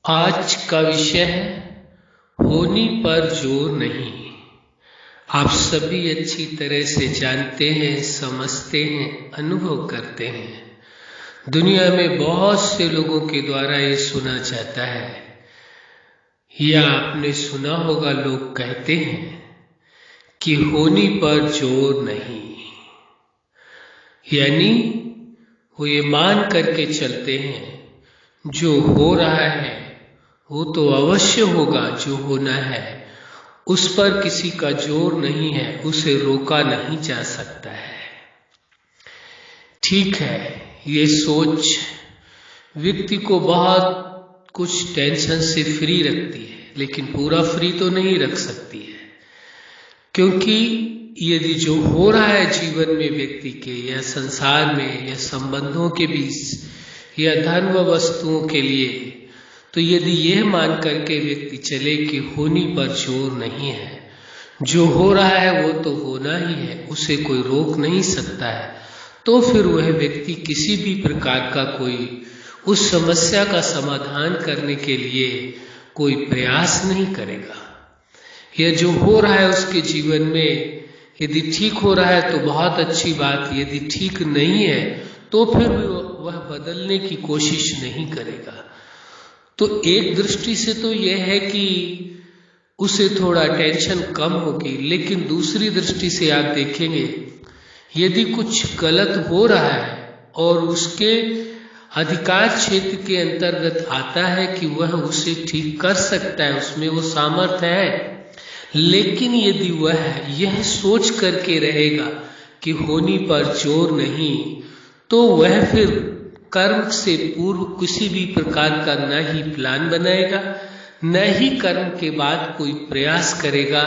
आज का विषय है होनी पर जोर नहीं। आप सभी अच्छी तरह से जानते हैं, समझते हैं, अनुभव करते हैं। दुनिया में बहुत से लोगों के द्वारा ये सुना जाता है या आपने सुना होगा, लोग कहते हैं कि होनी पर जोर नहीं। यानी वो ये मान करके चलते हैं जो हो रहा है वो तो अवश्य होगा, जो होना है उस पर किसी का जोर नहीं है, उसे रोका नहीं जा सकता है। ठीक है, ये सोच व्यक्ति को बहुत कुछ टेंशन से फ्री रखती है, लेकिन पूरा फ्री तो नहीं रख सकती है। क्योंकि यदि जो हो रहा है जीवन में व्यक्ति के या संसार में या संबंधों के बीच या धन व वस्तुओं के लिए, तो यदि यह मान करके व्यक्ति चले कि होनी पर जोर नहीं है, जो हो रहा है वो तो होना ही है, उसे कोई रोक नहीं सकता है, तो फिर वह व्यक्ति किसी भी प्रकार का कोई उस समस्या का समाधान करने के लिए कोई प्रयास नहीं करेगा। यह जो हो रहा है उसके जीवन में यदि ठीक हो रहा है तो बहुत अच्छी बात, यदि ठीक नहीं है तो फिर वह बदलने की कोशिश नहीं करेगा। तो एक दृष्टि से तो यह है कि उसे थोड़ा टेंशन कम होगी, लेकिन दूसरी दृष्टि से आप देखेंगे यदि कुछ गलत हो रहा है और उसके अधिकार क्षेत्र के अंतर्गत आता है कि वह उसे ठीक कर सकता है, उसमें वो सामर्थ्य है, लेकिन यदि वह यह सोच करके रहेगा कि होनी पर जोर नहीं, तो वह फिर कर्म से पूर्व किसी भी प्रकार का न ही प्लान बनाएगा, न ही कर्म के बाद कोई प्रयास करेगा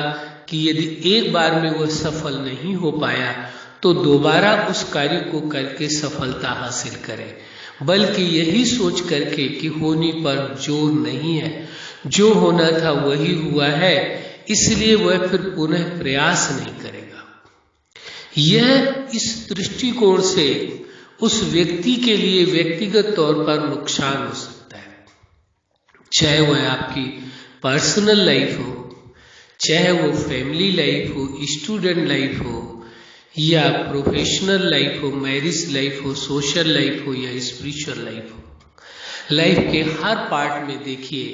कि यदि एक बार में वह सफल नहीं हो पाया तो दोबारा उस कार्य को करके सफलता हासिल करे, बल्कि यही सोच करके कि होनी पर जोर नहीं है, जो होना था वही हुआ है, इसलिए वह फिर पुनः प्रयास नहीं करेगा। यह इस दृष्टिकोण से उस व्यक्ति के लिए व्यक्तिगत तौर पर नुकसान हो सकता है, चाहे वह आपकी पर्सनल लाइफ हो, चाहे वो फैमिली लाइफ हो, स्टूडेंट लाइफ हो, या प्रोफेशनल लाइफ हो, मैरिज लाइफ हो, सोशल लाइफ हो या स्पिरिचुअल लाइफ हो। लाइफ के हर पार्ट में देखिए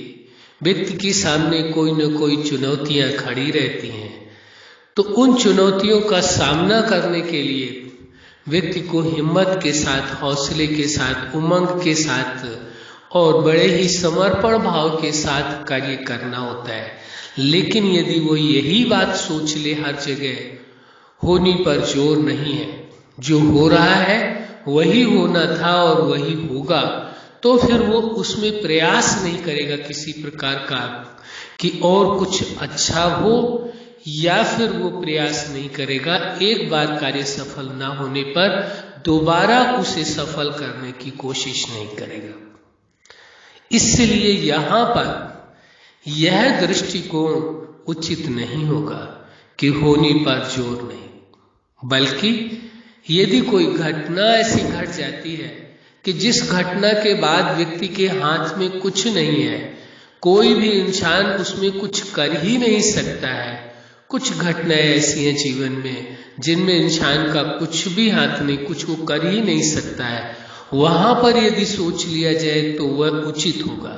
व्यक्ति के सामने कोई न कोई चुनौतियां खड़ी रहती हैं। तो उन चुनौतियों का सामना करने के लिए व्यक्ति को हिम्मत के साथ, हौसले के साथ, उमंग के साथ और बड़े ही समर्पण भाव के साथ कार्य करना होता है। लेकिन यदि वो यही बात सोच ले हर जगह होनी पर जोर नहीं है, जो हो रहा है वही होना था और वही होगा, तो फिर वो उसमें प्रयास नहीं करेगा किसी प्रकार का कि और कुछ अच्छा हो, या फिर वो प्रयास नहीं करेगा एक बार कार्य सफल ना होने पर दोबारा उसे सफल करने की कोशिश नहीं करेगा। इसलिए यहाँ पर यह दृष्टिकोण उचित नहीं होगा कि होनी पर जोर नहीं, बल्कि यदि कोई घटना ऐसी घट जाती है कि जिस घटना के बाद व्यक्ति के हाथ में कुछ नहीं है, कोई भी इंसान उसमें कुछ कर ही नहीं सकता है। कुछ घटनाएं ऐसी हैं जीवन में जिनमें इंसान का कुछ भी हाथ नहीं, कुछ वो कर ही नहीं सकता है, वहां पर यदि सोच लिया जाए तो वह उचित होगा,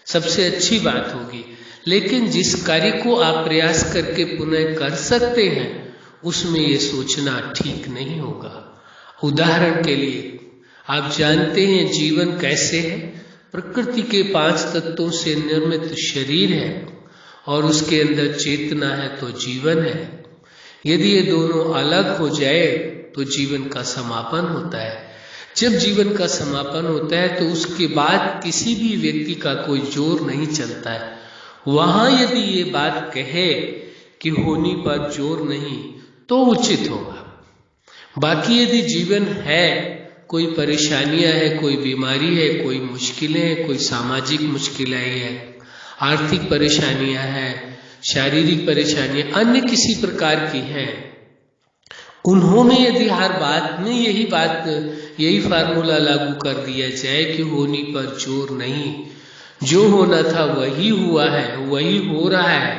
सबसे अच्छी बात होगी। लेकिन जिस कार्य को आप प्रयास करके पुनः कर सकते हैं उसमें ये सोचना ठीक नहीं होगा। उदाहरण के लिए आप जानते हैं जीवन कैसे है, प्रकृति के 5 तत्वों से निर्मित शरीर है और उसके अंदर चेतना है तो जीवन है। यदि ये दोनों अलग हो जाए तो जीवन का समापन होता है। जब जीवन का समापन होता है तो उसके बाद किसी भी व्यक्ति का कोई जोर नहीं चलता है। वहां यदि ये बात कहे कि होनी पर जोर नहीं तो उचित होगा। बाकी यदि जीवन है, कोई परेशानियां है, कोई बीमारी है, कोई मुश्किलें हैं, कोई सामाजिक मुश्किलें हैं, आर्थिक परेशानियां हैं, शारीरिक परेशानियां अन्य किसी प्रकार की हैं, उन्होंने यदि हर बात में यही फार्मूला लागू कर दिया जाए कि होनी पर जोर नहीं, जो होना था वही हुआ है, वही हो रहा है,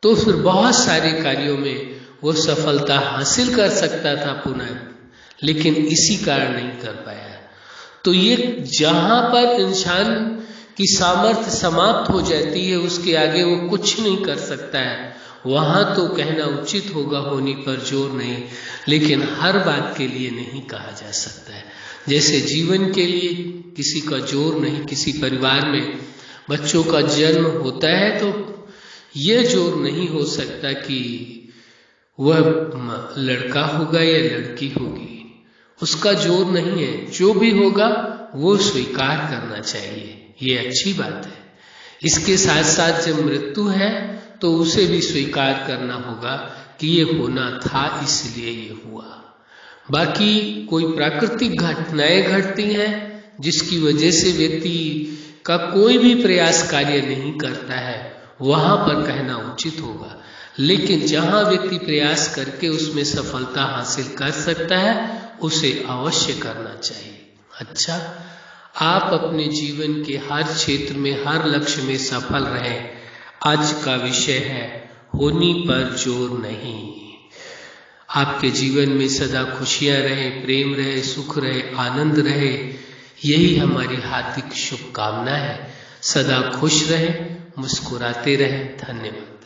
तो फिर बहुत सारे कार्यों में वो सफलता हासिल कर सकता था पुनः, लेकिन इसी कारण नहीं कर पाया। तो ये जहां पर इंसान की सामर्थ्य समाप्त हो जाती है, उसके आगे वो कुछ नहीं कर सकता है, वहां तो कहना उचित होगा होनी पर जोर नहीं, लेकिन हर बात के लिए नहीं कहा जा सकता है। जैसे जीवन के लिए किसी का जोर नहीं, किसी परिवार में बच्चों का जन्म होता है तो यह जोर नहीं हो सकता कि वह लड़का होगा या लड़की होगी, उसका जोर नहीं है, जो भी होगा वो स्वीकार करना चाहिए, ये अच्छी बात है। इसके साथ साथ जब मृत्यु है तो उसे भी स्वीकार करना होगा कि ये होना था, इसलिए ये हुआ। बाकी कोई प्राकृतिक घटनाएं घटती हैं जिसकी वजह से व्यक्ति का कोई भी प्रयास कार्य नहीं करता है, वहां पर कहना उचित होगा, लेकिन जहां व्यक्ति प्रयास करके उसमें सफलता हासिल कर सकता है उसे अवश्य करना चाहिए। अच्छा, आप अपने जीवन के हर क्षेत्र में, हर लक्ष्य में सफल रहें। आज का विषय है होनी पर जोर नहीं। आपके जीवन में सदा खुशियां रहे, प्रेम रहे, सुख रहे, आनंद रहे, यही हमारी हार्दिक शुभकामना है। सदा खुश रहे, मुस्कुराते रहे। धन्यवाद।